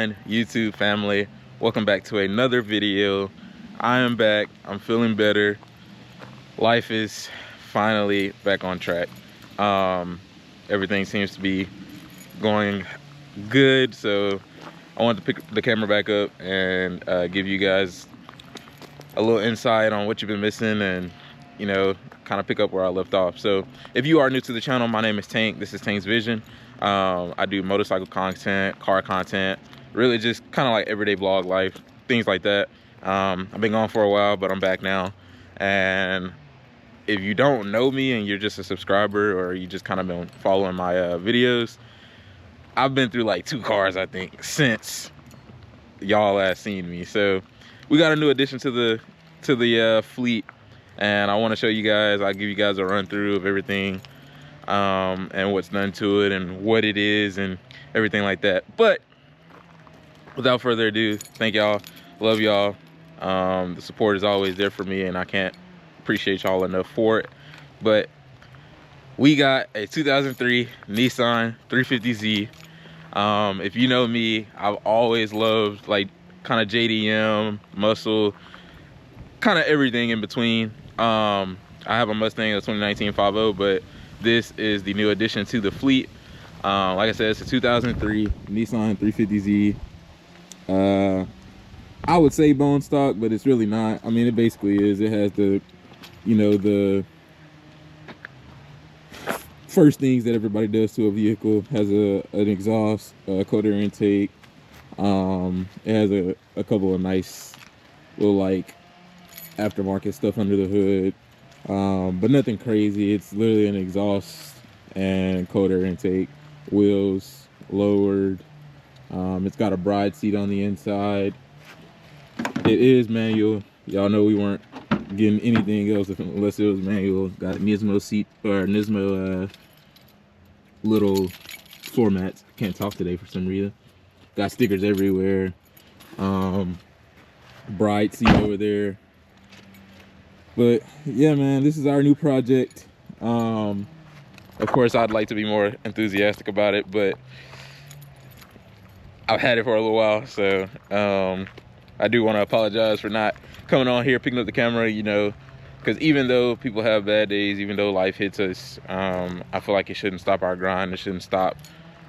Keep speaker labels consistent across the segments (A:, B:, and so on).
A: on, YouTube family? Welcome back to another video. I am back. I'm feeling better. Life is finally back on track. Everything seems to be going good, so I wanted to pick the camera back up and give you guys a little insight on what you've been missing and, you know, kind of pick up where I left off. So if you are new to the channel, my name is Tank. This is TanksVisionn. I do motorcycle content, car content, really just kind of like everyday vlog life, things like that. I've been gone for a while, but I'm back now. And if you don't know me and you're just a subscriber or you just kind of been following my videos, I've been through like 2 cars, I think, since y'all last seen me. So we got a new addition to the fleet, and I want to show you guys. I'll give you guys a run through of everything and what's done to it and what it is and everything like that. But without further ado, thank y'all, love y'all. The support is always there for me, and I can't appreciate y'all enough for it. But we got a 2003 Nissan 350Z. If you know me, I've always loved like kind of JDM, muscle, kind of everything in between. I have a Mustang, a 2019 5.0, but this is the new addition to the fleet. Like I said, it's a 2003 Nissan 350Z. I would say bone stock, but it's really not. I mean, it basically is. It has the, you know, the first things that everybody does to a vehicle. Has an exhaust, cold air intake. It has a couple of nice little like aftermarket stuff under the hood, but nothing crazy. It's literally an exhaust and cold air intake, wheels lowered. It's got a bride seat on the inside. It is manual. Y'all know we weren't getting anything else unless it was manual. Got a Nismo seat, or Nismo little floor mats. Can't talk today for some reason. Got stickers everywhere. Bride seat over there. But yeah, man, this is our new project. Of course, I'd like to be more enthusiastic about it, but I've had it for a little while, so I do want to apologize for not coming on here, picking up the camera, you know, because even though people have bad days, even though life hits us, I feel like it shouldn't stop our grind. It shouldn't stop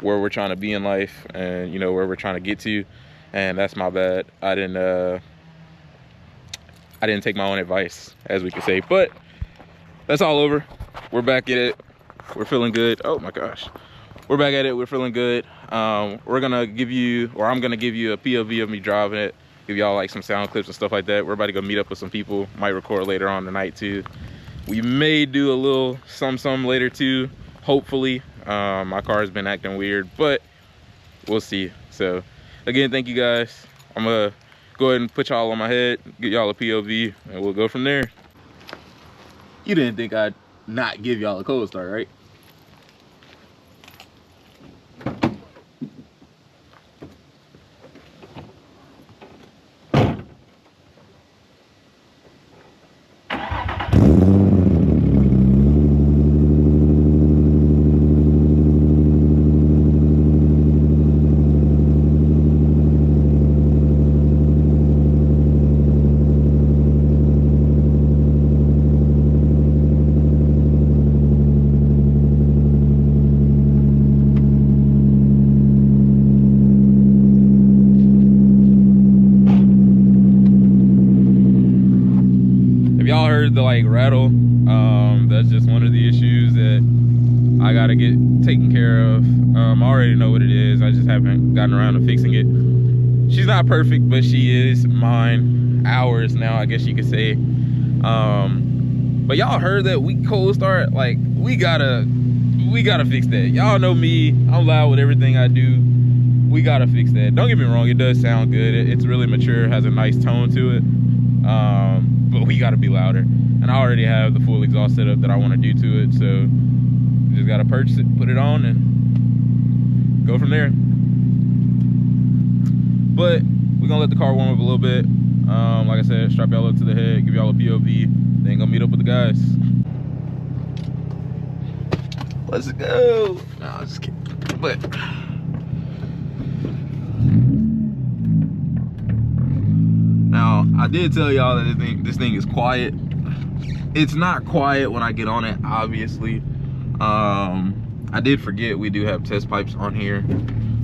A: where we're trying to be in life and, you know, where we're trying to get to. And that's my bad. I didn't take my own advice, as we could say. But that's all over. We're back at it. We're feeling good. Oh my gosh. We're back at it. We're feeling good. We're gonna give you, or I'm gonna give you a POV of me driving it, give y'all like some sound clips and stuff like that. We're about to go meet up with some people. Might record later on tonight too. We may do a little some later too, hopefully. My car has been acting weird, but we'll see. So again, thank you guys. I'm gonna go ahead and put y'all on my head, get y'all a POV, and we'll go from there. You didn't think I'd not give y'all a cold start, right? Y'all heard the like rattle, that's just one of the issues that I gotta get taken care of. I already know what it is, I just haven't gotten around to fixing it. She's not perfect, but she is mine, ours now, I guess you could say. But y'all heard that weak cold start. Like, we gotta fix that. Y'all know me, I'm loud with everything I do. We gotta fix that. Don't get me wrong, it does sound good. It's really mature, has a nice tone to it. But we gotta be louder, and I already have the full exhaust setup that I want to do to it, so just gotta purchase it, put it on, and go from there. But we're gonna let the car warm up a little bit. Like I said, strap y'all up to the head, give y'all a POV, then go meet up with the guys. Let's go. No, I'm just kidding. But Now, I did tell y'all that this thing is quiet. It's not quiet when I get on it, obviously. I did forget we do have test pipes on here,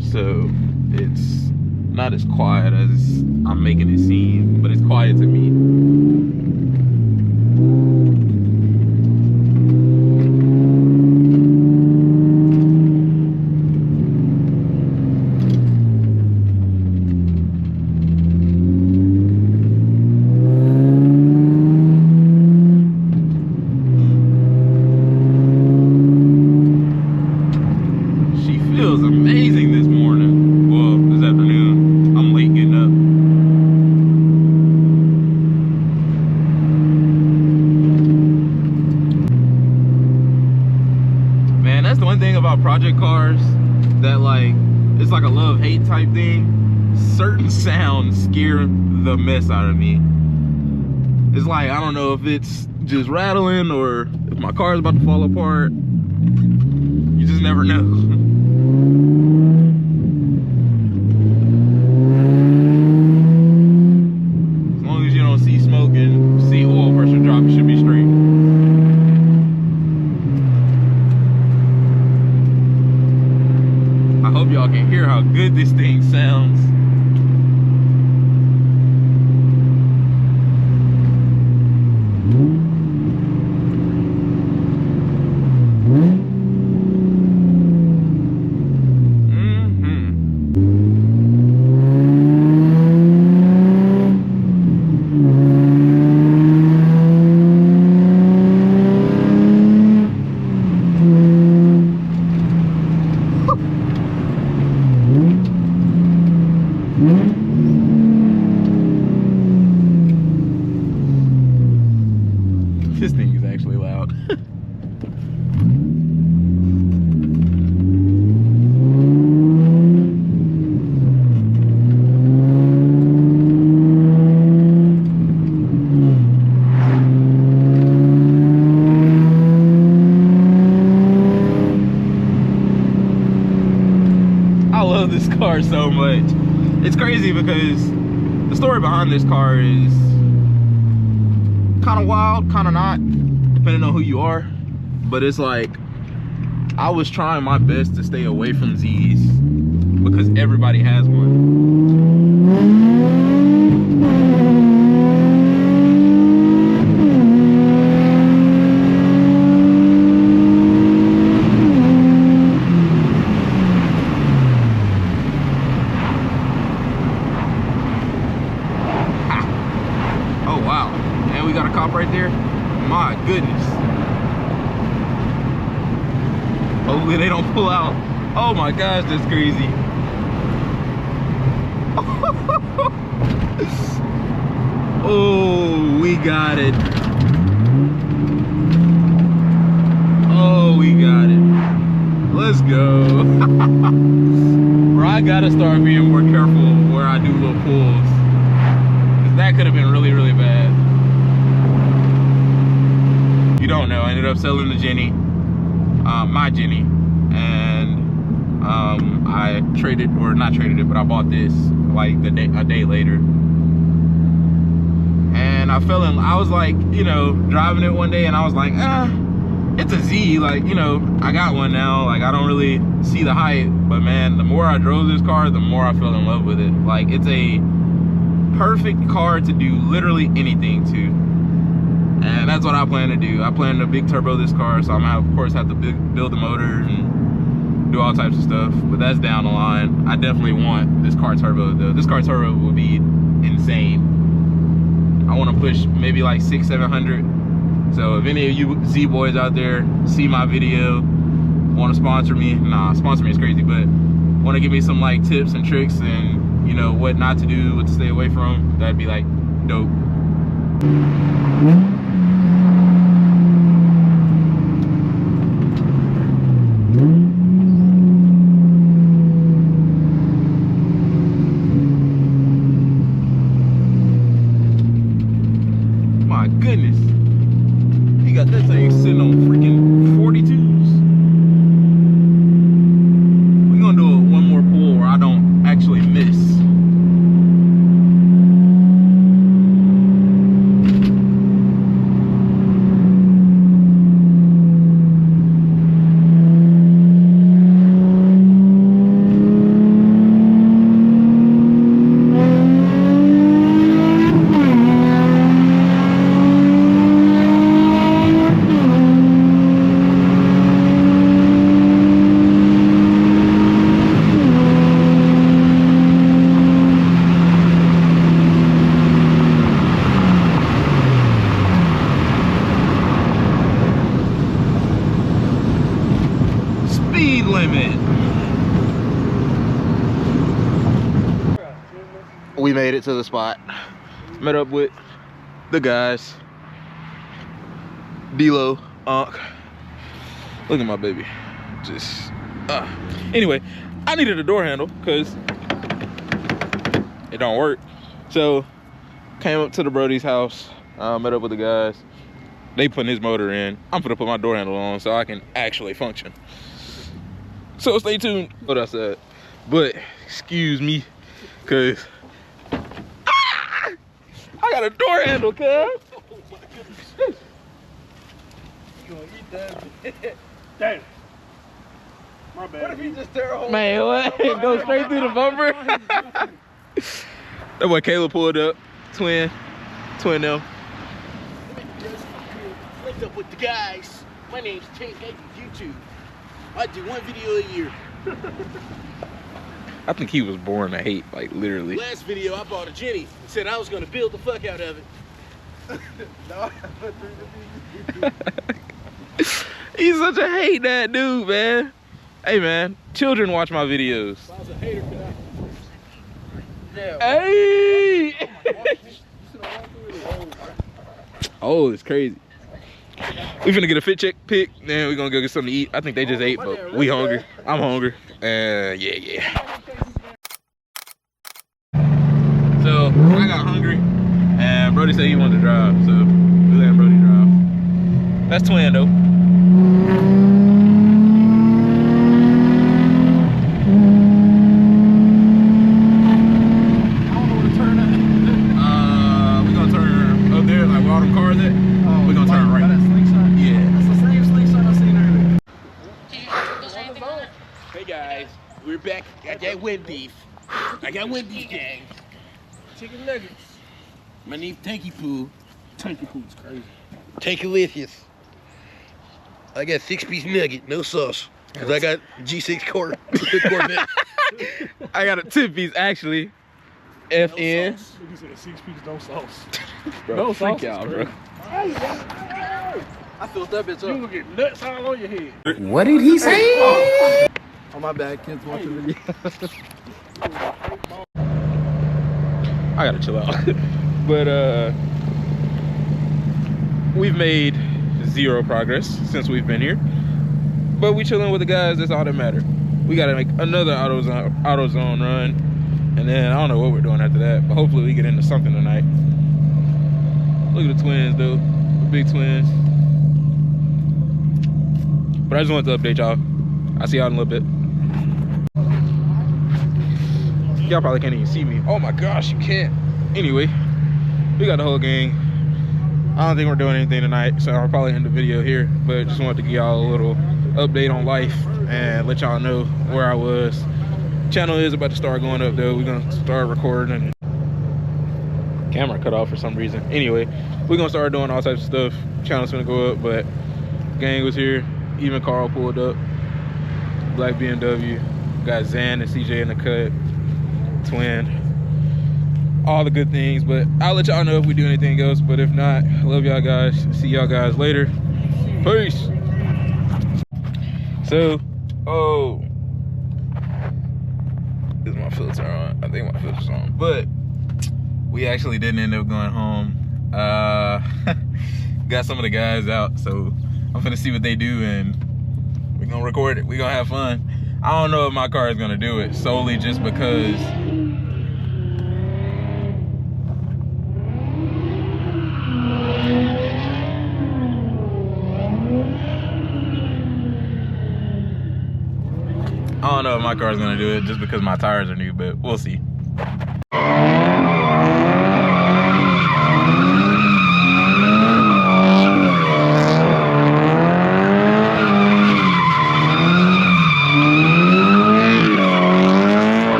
A: so it's not as quiet as I'm making it seem, but it's quiet to me. Project cars that, like, it's like a love-hate type thing. Certain sounds scare the mess out of me. It's like, I don't know if it's just rattling or if my car is about to fall apart. You just never know. As long as you don't see smoke and see oil pressure drop, you should be straight. Y'all can hear how good this thing sounds. This thing is actually loud. I love this car so much. It's crazy because the story behind this car is kind of wild, kind of not, depending on who you are. But it's like, I was trying my best to stay away from Z's because everybody has one. Right there, my goodness. Hopefully they don't pull out. Oh my gosh, that's crazy. Oh, we got it. Oh, we got it. Let's go. Bro, I gotta start being more careful where I do little pulls, because that could have been really, really bad. You don't know, I ended up selling the Jenny, my Jenny, and I traded, or not traded it, but I bought this like a day later. And I was like, you know, driving it one day and I was like, it's a Z, like, you know, I got one now, like I don't really see the hype. But man, the more I drove this car, the more I fell in love with it. Like, it's a perfect car to do literally anything to. And that's what I plan to do. I plan to big turbo this car, so I'm gonna, of course, have to build the motor and do all types of stuff. But that's down the line. I definitely want this car turbo though. This car turbo would be insane. I want to push maybe like 600-700. So if any of you Z boys out there see my video, want to sponsor me, nah, sponsor me is crazy, but want to give me some like tips and tricks and, you know, what not to do, what to stay away from, that'd be like dope. My goodness, he got that thing sitting on freaking 42s. We're gonna do one more pull where I don't actually miss. speed limit. We made it to the spot. Met up with the guys. D-Lo, Unc. Look at my baby. Just, Anyway, I needed a door handle because it don't work. So, came up to the Brody's house. Met up with the guys. They putting his motor in. I'm gonna put my door handle on so I can actually function. So stay tuned. What I said. But, excuse me, cause I got a door handle, cuz.
B: Oh my goodness. You gonna eat that? Damn. My bad. What if you just tear a hole?
A: Man, what? Go straight through the bumper. That boy Caleb pulled up. Twin them.
B: What's up with the guys? My name's tankk.x YouTube. I do one video a year.
A: I think he was born to hate, like literally.
B: Last video I bought a Jenny and said I was gonna build the fuck out of it.
A: He's such a hate that dude, man. Hey man, children watch my videos.
B: If I was a hater, could I? Yeah.
A: Hey! Oh, it's crazy. We finna get a fit check pick, then we gonna go get something to eat. I think they just ate, but we hungry. I'm hungry. Yeah. So I got hungry, and Brody said he wanted to drive, so we let Brody drive. That's twin though.
B: We're back. Got that wind beef. I got wind beef, gang. Chicken nuggets. My name's Tanky Poo. Tanky Poo is crazy. Tankalicious. I got 6-piece nugget, no sauce. Cause I got G6 Corvette.
A: I got a 10-piece actually. FN.
B: No sauce. You said a 6-piece, no sauce.
A: Bro, no freak y'all, bro.
B: I filled that bitch up. You gonna get nuts all on your head.
A: What did he say?
B: Oh my bad, kids watching the video.
A: I gotta chill out. But we've made 0 progress since we've been here. But we chilling with the guys, that's all that matters. We gotta make another AutoZone run. And then I don't know what we're doing after that, but hopefully we get into something tonight. Look at the twins though, the big twins. But I just wanted to update y'all. I'll see y'all in a little bit. Y'all probably can't even see me. Oh my gosh, you can't. Anyway, we got the whole gang. I don't think we're doing anything tonight, so I'll probably end the video here. But just wanted to give y'all a little update on life and let y'all know where I was. Channel is about to start going up though. We're gonna start recording. Camera cut off for some reason. Anyway, we're gonna start doing all types of stuff. Channel's gonna go up, but gang was here. Even Carl pulled up. Black BMW. Got Zan and CJ in the cut. Twin. All the good things, but I'll let y'all know if we do anything else. But if not, love y'all guys. See y'all guys later. Peace. So, is my filter on? I think my filter's on. But we actually didn't end up going home. Got some of the guys out, so I'm finna see what they do and we're gonna record it. We're gonna have fun. I don't know if my car is gonna do it solely just because my car's gonna do it just because my tires are new, but we'll see.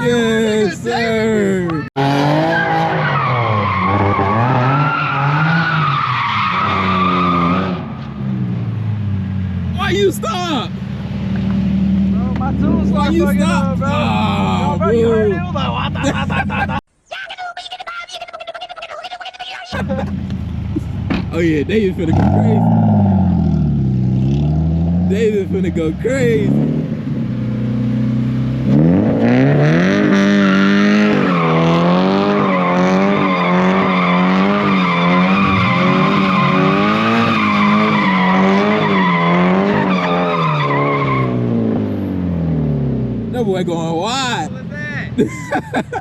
A: Yes, sir. Why you stop?
B: Bro, my tools
A: Why you stop?
B: bro.
A: Oh,
B: bro, you heard it? It was like,
A: Oh yeah, David finna go crazy. David finna go crazy. That boy going wide.
B: What's that?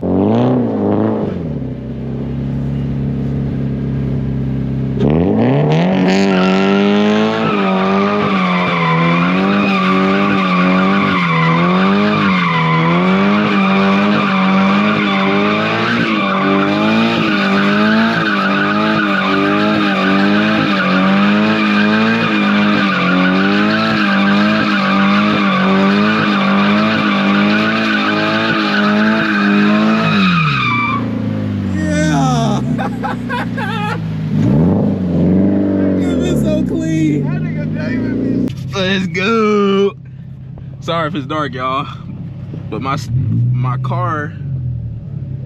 A: Let's go. Sorry if it's dark, y'all, but my car,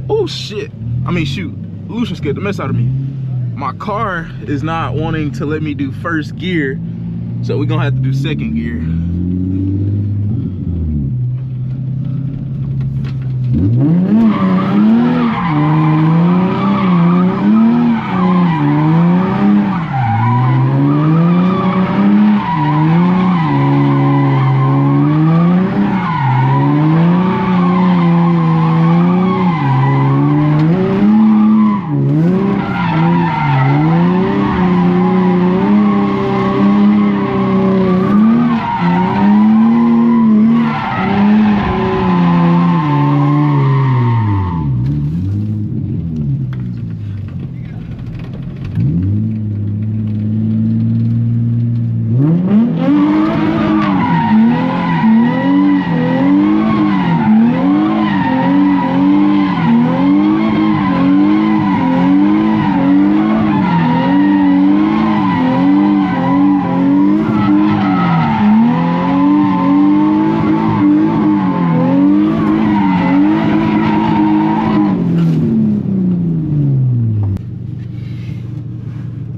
A: oh shit, I mean shoot, Lucian scared the mess out of me. My car is not wanting to let me do first gear, so we're gonna have to do second gear.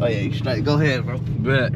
B: Oh yeah, you straight. Go ahead, bro.
A: Bet.